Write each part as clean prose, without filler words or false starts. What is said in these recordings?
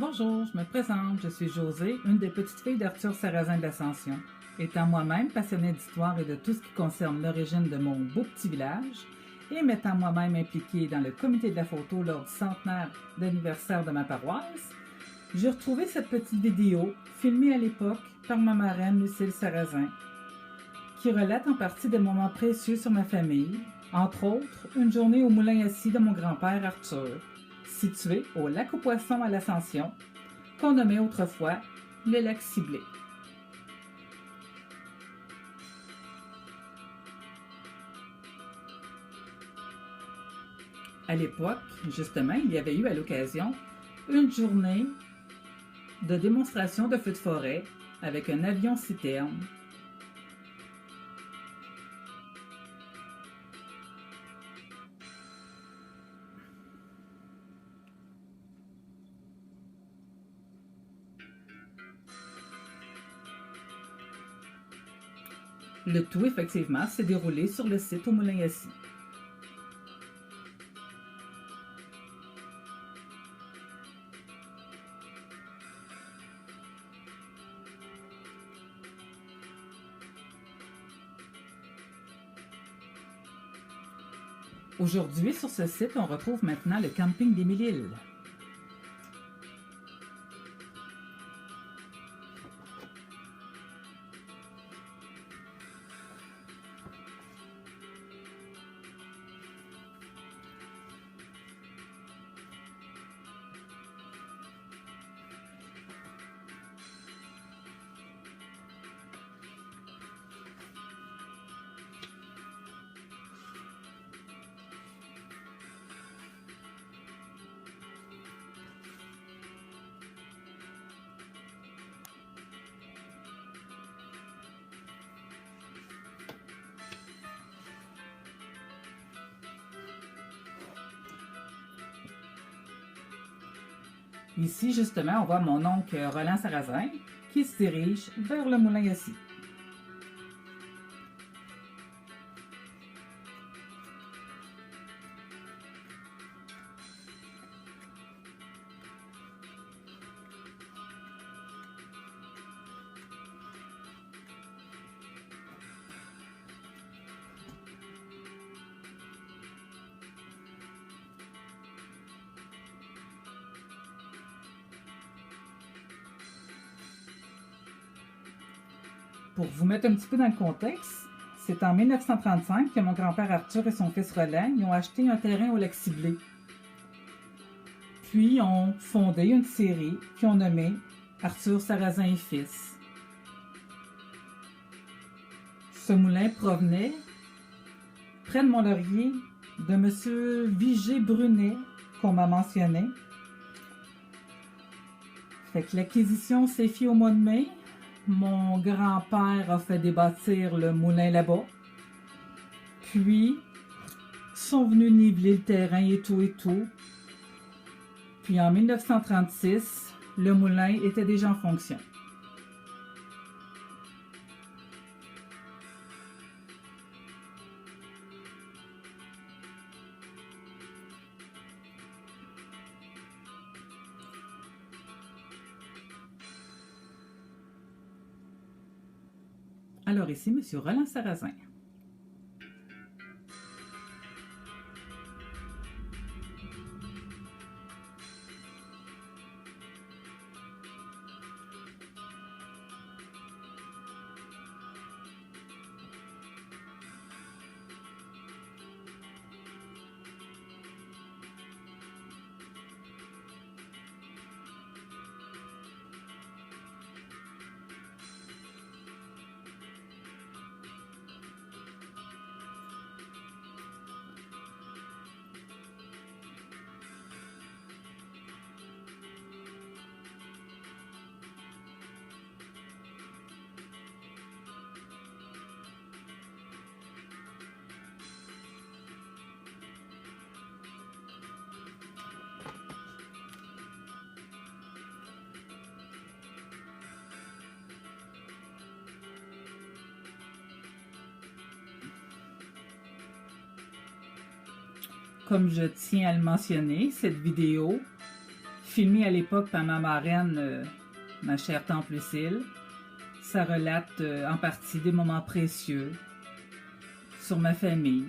Bonjour, je me présente, je suis Josée, une des petites filles d'Arthur Sarrazin de l'Ascension. Étant moi-même passionnée d'histoire et de tout ce qui concerne l'origine de mon beau petit village, et m'étant moi-même impliquée dans le comité de la photo lors du centenaire d'anniversaire de ma paroisse, j'ai retrouvé cette petite vidéo, filmée à l'époque par ma marraine Lucille Sarrazin, qui relate en partie des moments précieux sur ma famille, entre autres une journée au moulin assis de mon grand-père Arthur, situé au lac aux Poissons à l'Ascension, qu'on nommait autrefois le lac Ciblé. À l'époque, justement, il y avait eu à l'occasion une journée de démonstration de feux de forêt avec un avion citerne. Le tout, effectivement, s'est déroulé sur le site au Moulin-Assis. Aujourd'hui, sur ce site, on retrouve maintenant le camping des Mille-Îles. Ici, justement, on voit mon oncle Roland Sarrazin qui se dirige vers le Moulin-Assis. Pour vous mettre un petit peu dans le contexte, c'est en 1935 que mon grand-père Arthur et son fils Roland ont acheté un terrain au lac Ciblé. Puis ont fondé une série qu'ils ont nommée Arthur Sarrazin et Fils. Ce moulin provenait, près de Mont-Laurier, de M. Vigée Brunet, qu'on m'a mentionné. Fait que l'acquisition s'est faite au mois de mai. Mon grand-père a fait débâtir le moulin là-bas. Puis, sont venus niveler le terrain et tout et tout. Puis en 1936, le moulin était déjà en fonction. Alors ici, M. Roland Sarrazin. Comme je tiens à le mentionner, cette vidéo filmé à l'époque par ma marraine, ma chère tante Lucille. Ça relate en partie des moments précieux sur ma famille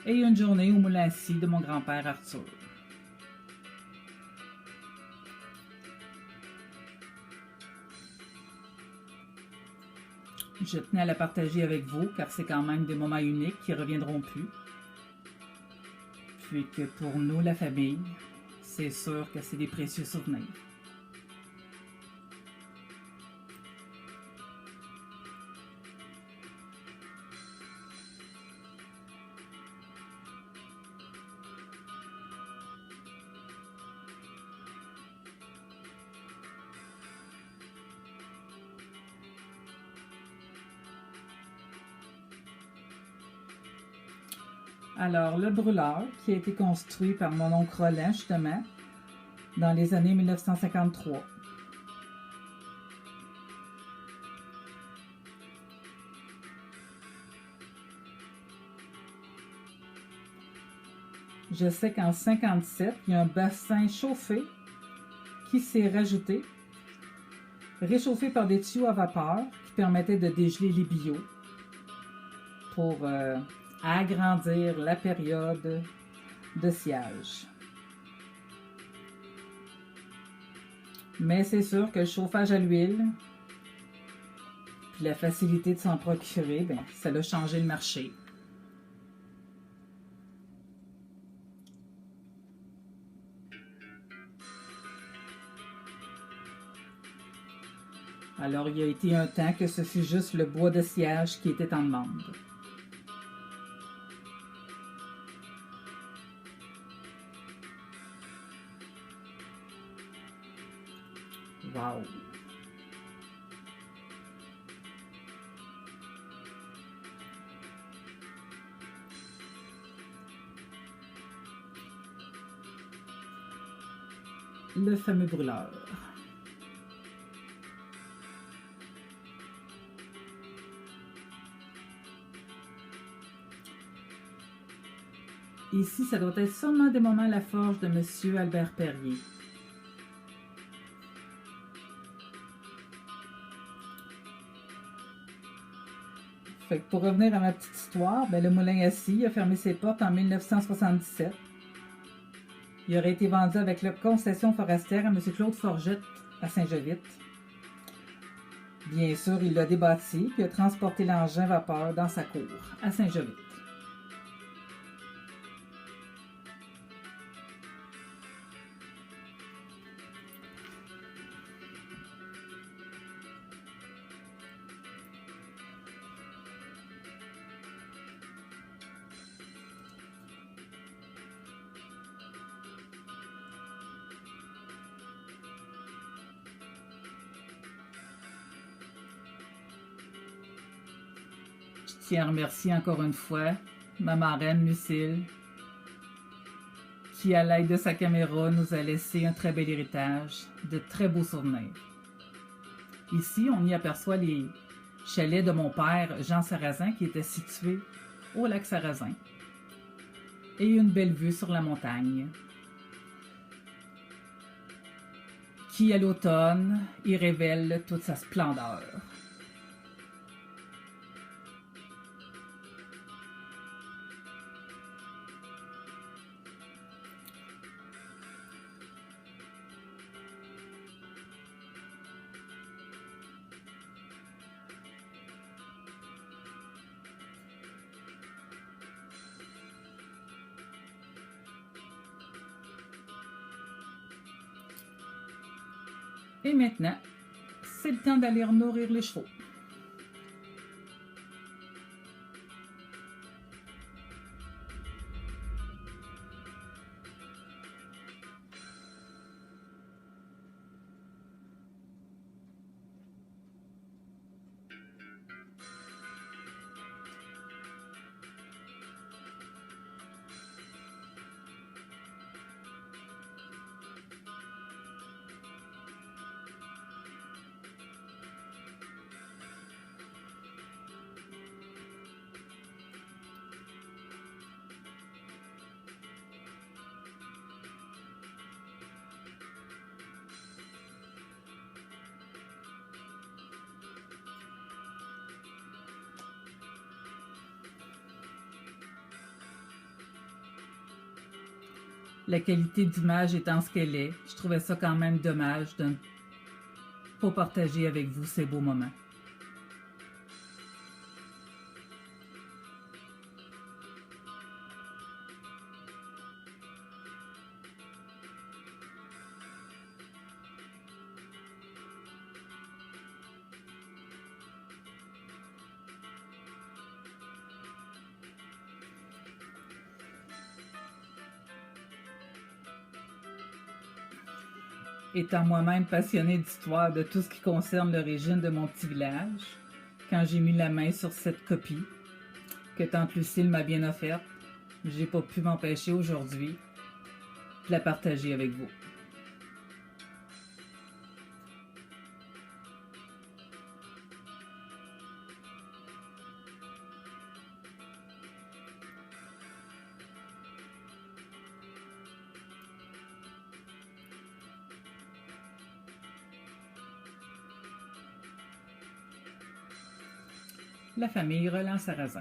et une journée au moulin à scie de mon grand-père Arthur. Je tenais à la partager avec vous car c'est quand même des moments uniques qui ne reviendront plus. Puis que pour nous, la famille, c'est sûr que c'est des précieux souvenirs. Alors, le brûleur, qui a été construit par mon oncle Roland, justement, dans les années 1953. Je sais qu'en 1957, il y a un bassin chauffé qui s'est rajouté, réchauffé par des tuyaux à vapeur qui permettaient de dégeler les billots pour agrandir la période de sciage. Mais c'est sûr que le chauffage à l'huile, puis la facilité de s'en procurer, ben, ça a changé le marché. Alors, il y a été un temps que ce fut juste le bois de sciage qui était en demande. Wow! Le fameux brûleur. Ici, ça doit être sûrement des moments à la forge de M. Albert Perrier. Fait que pour revenir à ma petite histoire, ben, le moulin à scie a fermé ses portes en 1977. Il aurait été vendu avec la concession forestière à M. Claude Forgette à Saint-Jovite. Bien sûr, il l'a débâti puis a transporté l'engin vapeur dans sa cour à Saint-Jovite. Je tiens à remercier encore une fois ma marraine Lucille, qui, à l'aide de sa caméra, nous a laissé un très bel héritage, de très beaux souvenirs. Ici, on y aperçoit les chalets de mon père, Jean Sarrazin, qui était situé au lac Sarrazin, et une belle vue sur la montagne, qui, à l'automne, y révèle toute sa splendeur. Et maintenant, c'est le temps d'aller nourrir les chevaux. La qualité d'image étant ce qu'elle est, je trouvais ça quand même dommage de ne pas partager avec vous ces beaux moments. Étant moi-même passionnée d'histoire de tout ce qui concerne l'origine de mon petit village, quand j'ai mis la main sur cette copie que tante Lucille m'a bien offerte, j'ai pas pu m'empêcher aujourd'hui de la partager avec vous. La famille Roland-Sarrazin.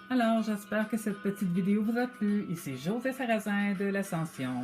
Alors, j'espère que cette petite vidéo vous a plu. Ici José Sarrazin de l'Ascension.